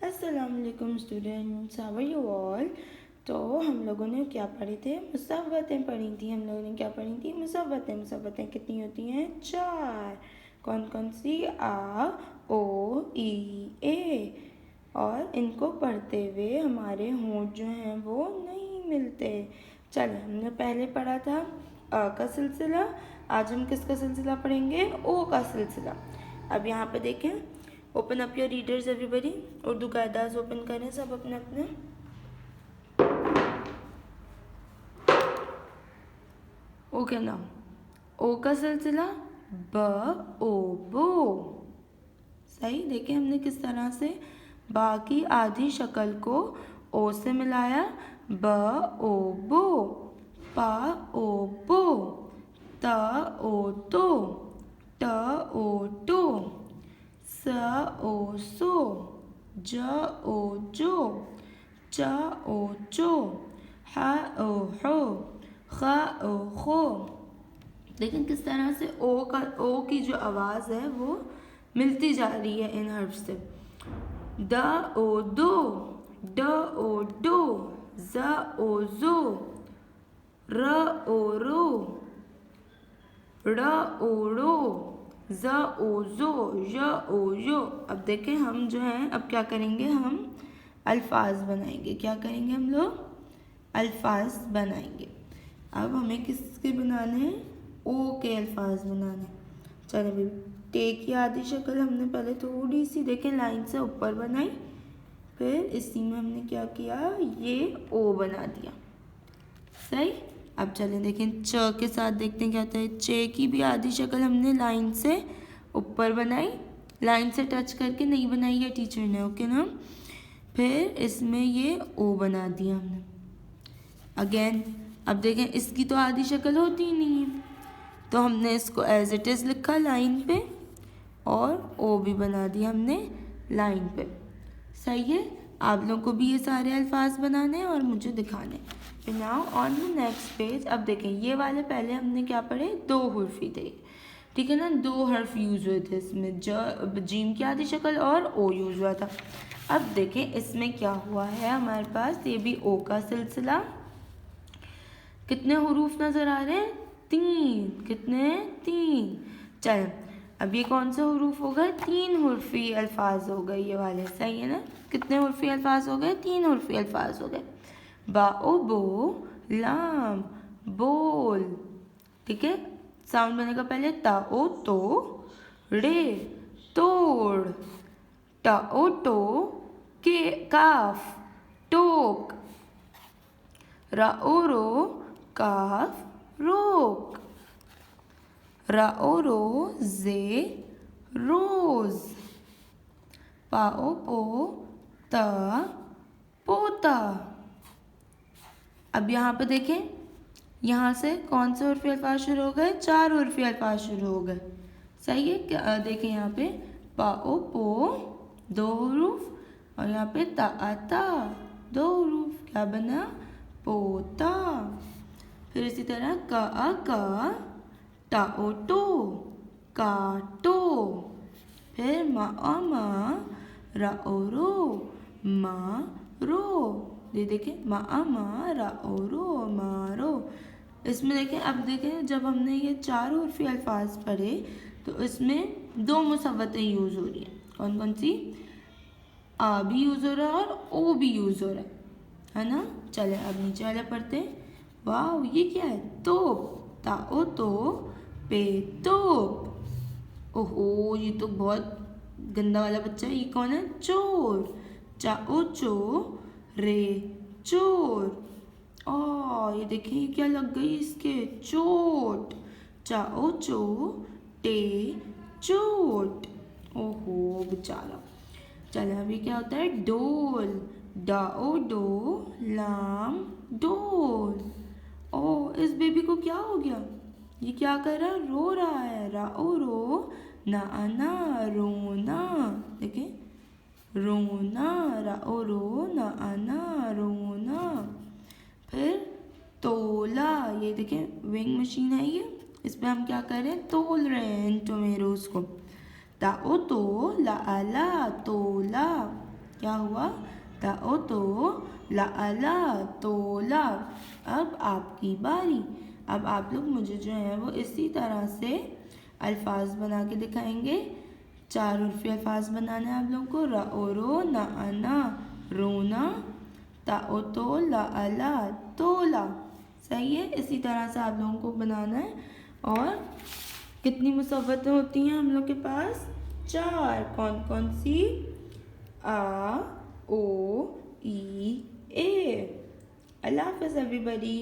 अस्सलाम वालेकुम students, how are you all. तो हम लोगों ने क्या पढ़ी थे, मुसव्वतें पढ़ी थी। हम लोगों ने क्या पढ़ी थी, मुसव्वतें। मुसव्वतें कितनी होती हैं, 4। कौन कौन सी, आ, ओ, ई, ए। और इनको पढ़ते हुए हमारे होंठ जो हैं वो नहीं मिलते। चलिए, हमने पहले पढ़ा था अ का सिलसिला। आज हम किसका सिलसिला पढ़ेंगे, ओ का सिलसिला। अब यहाँ पे देखें, open up your readers everybody. Urdu कायदास ओपन करें सब अपने अपने। ओके ना, ओ का सिलसिला ब ओ बो। सही, देखिए हमने किस तरह से बा की आधी शक्ल को ओ से मिलाया। ब ओ बो, पा ओ पो, त ओ तो, ट ओ टो, स ओ सो, ज ओ जो, च ओ चो, ह ओ हो, ख ओ खो। लेकिन किस तरह से ओ की जो आवाज़ है वो मिलती जा रही है इन हर्फ से। द ओ दो, ड ओ डो, ज ओ जो, र ओ रो, ड़ ओ रो, ज ओ जो, य ओ यो। अब देखें हम जो हैं, अब क्या करेंगे, हम अल्फाज बनाएंगे। क्या करेंगे हम लोग, अल्फाज बनाएंगे। अब हमें किसके बनाने हैं, ओ के अल्फाज बनाने। चलो भाई, टे की आधी शक्ल हमने पहले थोड़ी सी देखें लाइन से ऊपर बनाई, फिर इसी में हमने क्या किया, ये ओ बना दिया। सही। अब चलें देखें, च के साथ देखते हैं क्या होता है। चे की भी आधी शक्ल हमने लाइन से ऊपर बनाई, लाइन से टच करके नहीं बनाई है टीचर ने, ओके ना। फिर इसमें ये ओ बना दिया हमने अगेन। अब देखें, इसकी तो आधी शक्ल होती ही नहीं है, तो हमने इसको एज इट इज़ लिखा लाइन पे, और ओ भी बना दिया हमने लाइन पे। सही है। आप लोगों को भी ये सारे अल्फाज बनाने हैं और मुझे दिखाने हैं। Now on the next page, अब देखें ये वाले पहले हमने क्या पढ़े, दो हुर्फी थे, ठीक है ना। दो हर्फ यूज हुए थे इसमें, जीम की आधी शक्ल और ओ यूज हुआ था। अब देखें इसमें क्या हुआ है हमारे पास, ये भी ओ का सिलसिला। कितने हुरूफ नजर आ रहे हैं, 3। कितने, 3। चल, अब ये कौन से हुरूफ हो गए, 3 हुर्फी अल्फाज हो गए ये वाले। सही है ना। कितने हुर्फी अल्फाज हो गए, 3 हुर्फी अल्फाज हो गए। बा ओ बो, लाम, बोल। ठीक है, साउंड बनेगा पहले ता ओ तो, रे, तोड़, टा ओ टो, के काफ, टोक, रा ओ रो, काफ, रोक, रा ओ रो, जे, रोज, पा ओ पो, ता, पोता। अब यहाँ पे देखें, यहाँ से कौन से उर्फी अल्फाज शुरू हो गए, 4 उर्फी अल्फाज शुरू हो गए। सही है। देखें यहाँ पे पा ओ पो 2 हरूफ, और यहाँ पे ता ता 2 हरूफ। क्या बना, पोता। फिर इसी तरह का आ का, टा ओ टो, काटो। फिर मा आ मा, रा ओ रो, मा रो। ये देखें, मा आ मा, रा ओ रो, मारो। इसमें देखें, अब देखें जब हमने ये 4 उर्फी अल्फाज पढ़े तो इसमें 2 मुसव्वतें यूज़ हो रही हैं। कौन कौन सी, आ भी यूज़ हो रहा है और ओ भी यूज़ हो रहा है ना। चले अब नीचे वाले पढ़ते हैं। वाह, ये क्या है, तोप, ता ओ तो, पे तोप। ओहो, ये तो बहुत गंदा वाला बच्चा है। ये कौन है, चोर, चा ओ चो, रे चोर। ये देखिए क्या लग गई इसके, चोट, चा ओ चो, टे चोट। ओहो बेचारा। चलो अभी क्या होता है, डोल, डा ओ डो, लाम, डोल। इस बेबी को क्या हो गया, ये क्या कर रहा है, रो रहा है। रा ओ रो, ना आना, रोना। देखिए, रोना, रा ओ रो, ना आना, रोना। फिर तोला, ये देखें विंग मशीन है ये, इस पर हम क्या कर रहे हैं, तोल रहे हैं टोमेरोज को। ता ओ तो, ला आला, तोला। क्या हुआ? ताओ तो ला अला तोला। अब आपकी बारी। अब आप लोग मुझे जो है वो इसी तरह से अल्फाज बना के दिखाएंगे। 4 उर्फी अल्फाज बनाना है आप लोगों को। र ओ रो ना अना रोना, ताओ तो ला अला तोला। सही है, इसी तरह से आप लोगों को बनाना है। और कितनी मुसव्वतें होती हैं हम लोग के पास? 4। कौन कौन सी? आ, ओ, ई, ए। अल्लाह हाफ़िज़ एवरीबॉडी।